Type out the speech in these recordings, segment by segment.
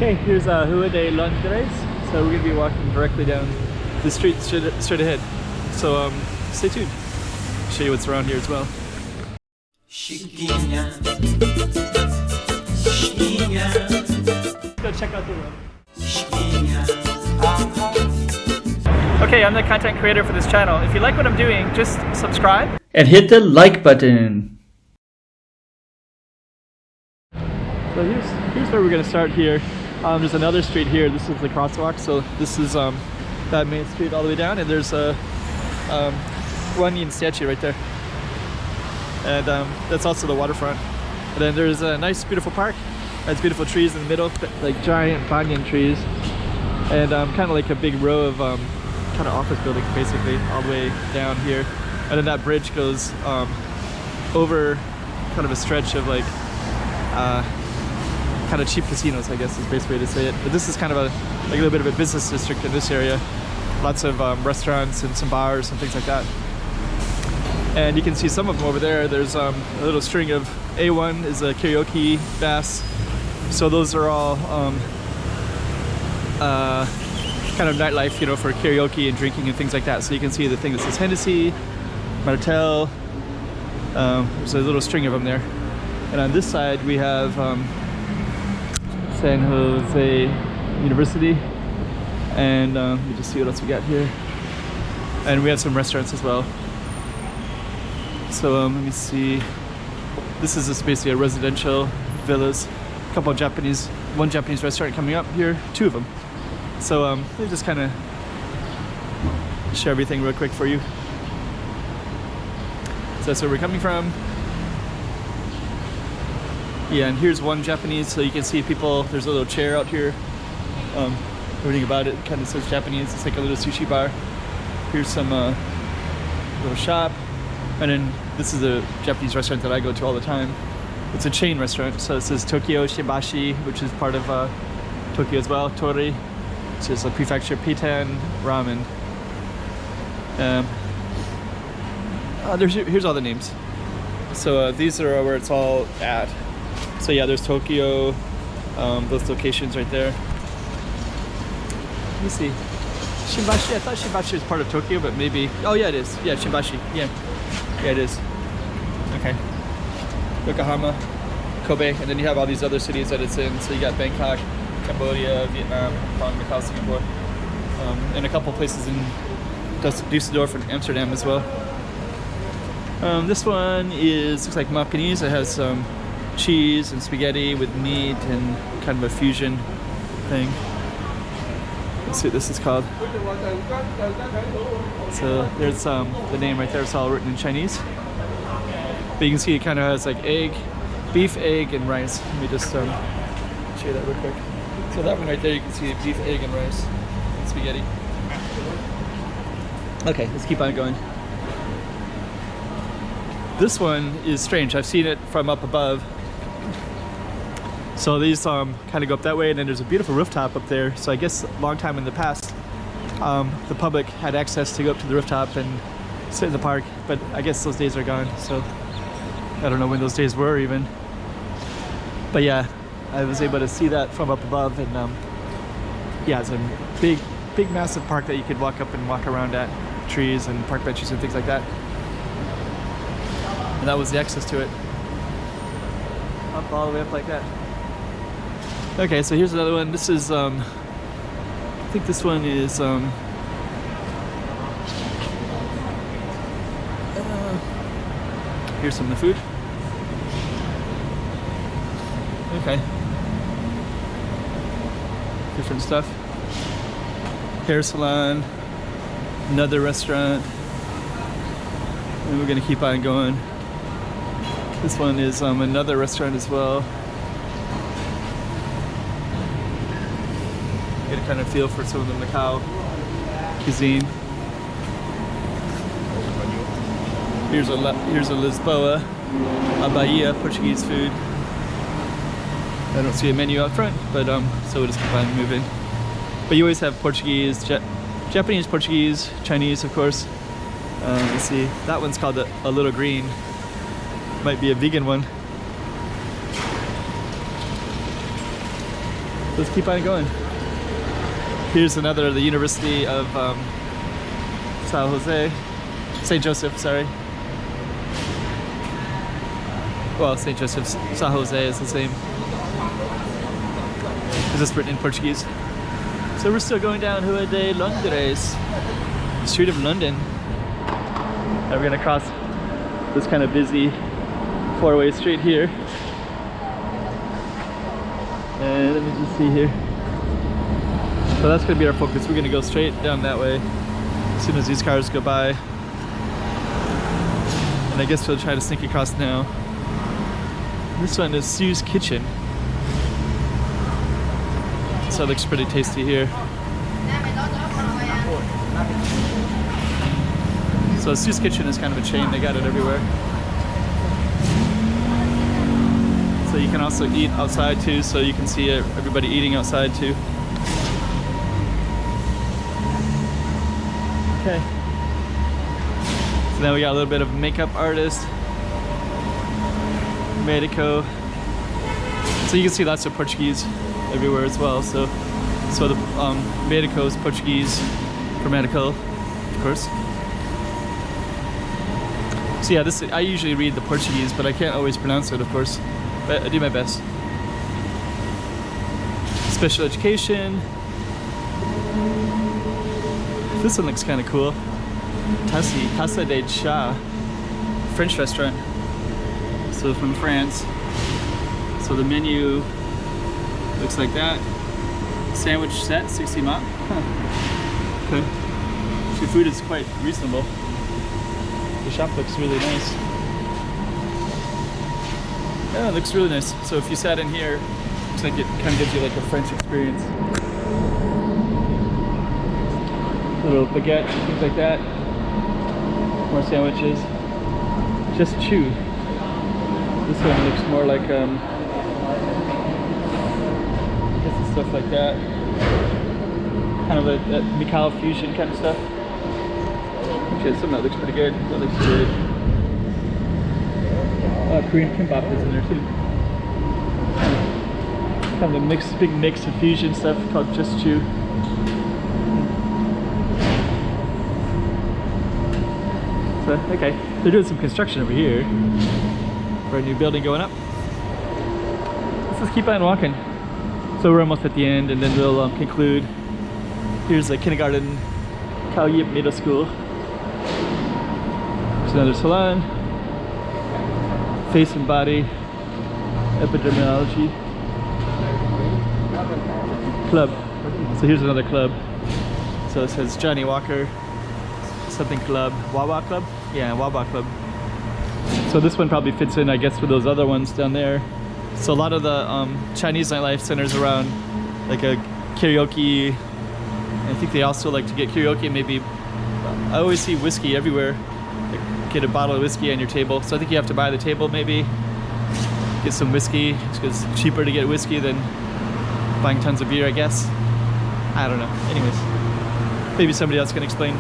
Okay, here's Rua de Londres. So we're gonna be walking directly down the street straight ahead. So stay tuned. I'll show you what's around here as well. Chiquinha, chiquinha. Go check out the room. Chiquinha. Okay, I'm the content creator for this channel. If you like what I'm doing, just subscribe and hit the like button. So here's where we're gonna start here. There's another street here. This is the crosswalk. So this is that main street all the way down, and there's a Guanyin statue right there. And that's also the waterfront. And then there's a nice, beautiful park. Has beautiful trees in the middle, like giant banyan trees, and kind of like a big row of kind of office buildings, basically, all the way down here. And then that bridge goes over kind of a stretch of like kind of cheap casinos, I guess is the best way to say it. But this is kind of like a little bit of a business district in this area. Lots of restaurants and some bars and things like that. And you can see some of them over there. There's a little string of A1 is a karaoke bass. So those are all kind of nightlife, you know, for karaoke and drinking and things like that. So you can see the thing that says Hennessy, Martel. There's a little string of them there. And on this side we have San Jose University. And let me just see what else we got here. And we have some restaurants as well. So let me see. This is just basically a residential villas. A couple of one Japanese restaurant coming up here, two of them. So let me just kind of share everything real quick for you. So that's where we're coming from. Yeah, and here's one Japanese, so you can see people. There's a little chair out here. Everything about it kind of says Japanese. It's like a little sushi bar. Here's some little shop. And then this is a Japanese restaurant that I go to all the time. It's a chain restaurant, so it says Tokyo Shibashi, which is part of Tokyo as well. Tori, which is a prefecture. Pitan Ramen. Here's all the names. So these are where it's all at. So yeah, there's Tokyo, those locations right there. Let me see. Shimbashi, I thought Shimbashi was part of Tokyo, but maybe, oh yeah it is. Yeah, Shimbashi, yeah. Yeah, it is. Okay. Yokohama, Kobe, and then you have all these other cities that it's in. So you got Bangkok, Cambodia, Vietnam, Hong Kong, Macau, Singapore, and a couple places in Dusseldorf and Amsterdam as well. This one looks like Macanese. It has some cheese and spaghetti with meat and kind of a fusion thing. Let's see what this is called. So there's the name right there. It's all written in Chinese. But you can see it kind of has like egg, beef, egg, and rice. Let me just show you that real quick. So that one right there, you can see beef, egg, and rice, and spaghetti. Okay, let's keep on going. This one is strange. I've seen it from up above. So these kind of go up that way, and then there's a beautiful rooftop up there. So I guess a long time in the past, the public had access to go up to the rooftop and sit in the park, but I guess those days are gone. So I don't know when those days were even. But yeah, I was able to see that from up above, and yeah, it's a big, massive park that you could walk up and walk around at, trees and park benches and things like that. And that was the access to it. Up all the way up like that. Okay, so here's another one. This is, I think this one is, here's some of the food. Okay. Different stuff. Hair salon. Another restaurant. And we're gonna keep on going. This one is another restaurant as well. Get a kind of feel for some of the Macau cuisine. Here's a Lisboa, a Bahia, Portuguese food. I don't see a menu out front, but so we'll just keep on moving. But you always have Portuguese, Japanese, Portuguese, Chinese, of course. Let's see, that one's called a Little Green. Might be a vegan one. Let's keep on going. Here's another, the University of St. Joseph, sorry. Well, St. Joseph's, São Jose is the same. It's just written in Portuguese. So we're still going down Rua de Londres, the street of London. And we're gonna cross this kind of busy four-way street here. And let me just see here. So that's gonna be our focus. We're gonna go straight down that way as soon as these cars go by. And I guess we'll try to sneak across now. This one is Sue's Kitchen. So it looks pretty tasty here. So Sue's Kitchen is kind of a chain, they got it everywhere. So you can also eat outside too, so you can see everybody eating outside too. Okay. So now we got a little bit of makeup artist. Medico. So you can see lots of Portuguese everywhere as well. So the Medico is Portuguese for medical, of course. So yeah, I usually read the Portuguese, but I can't always pronounce it, of course. But I do my best. Special education. This one looks kind of cool. Taça de Chá, French restaurant. So from France. So the menu looks like that. Sandwich set, 60 baht. Okay. The food is quite reasonable. The shop looks really nice. Yeah, it looks really nice. So if you sat in here, looks like it kind of gives you like a French experience. Little baguette, things like that. More sandwiches. Just chew. This one looks more like I guess it's stuff like that. Kind of a Macau fusion kind of stuff. Actually, some that looks pretty good. That looks good. Korean kimbap is in there too. Kind of a big mix of fusion stuff called Just Chew. So, okay, they're doing some construction over here. Brand new building going up. Let's just keep on walking. So we're almost at the end, and then we'll conclude. Here's the kindergarten, Khao Yip Middle School. There's another salon. Face and body, epidemiology. Club. So here's another club. So it says Johnny Walker, something club, Wawa Club? Yeah, Wawa Club. So this one probably fits in, I guess, with those other ones down there. So a lot of the Chinese nightlife centers around, like a karaoke. I think they also like to get karaoke, maybe. I always see whiskey everywhere. Like, get a bottle of whiskey on your table. So I think you have to buy the table, maybe. Get some whiskey, because it's cheaper to get whiskey than buying tons of beer, I guess. I don't know. Anyways, maybe somebody else can explain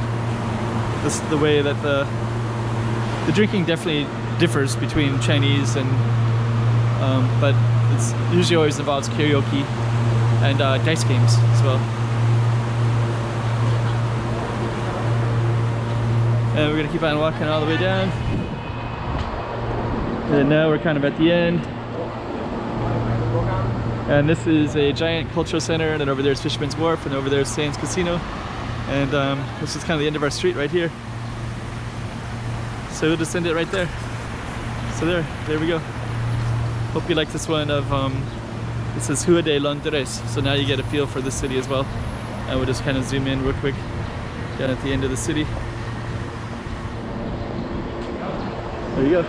this, the way that the drinking definitely differs between Chinese and but it's usually always involves karaoke and dice games as well. And we're gonna keep on walking all the way down. And now we're kind of at the end. And this is a giant cultural center, and then over there is Fisherman's Wharf, and over there is Sands Casino. And this is kind of the end of our street right here. So we'll just end it right there. So there we go. Hope you like this one of, this is Rua de Londres. So now you get a feel for the city as well. And we'll just kind of zoom in real quick down at the end of the city. There you go.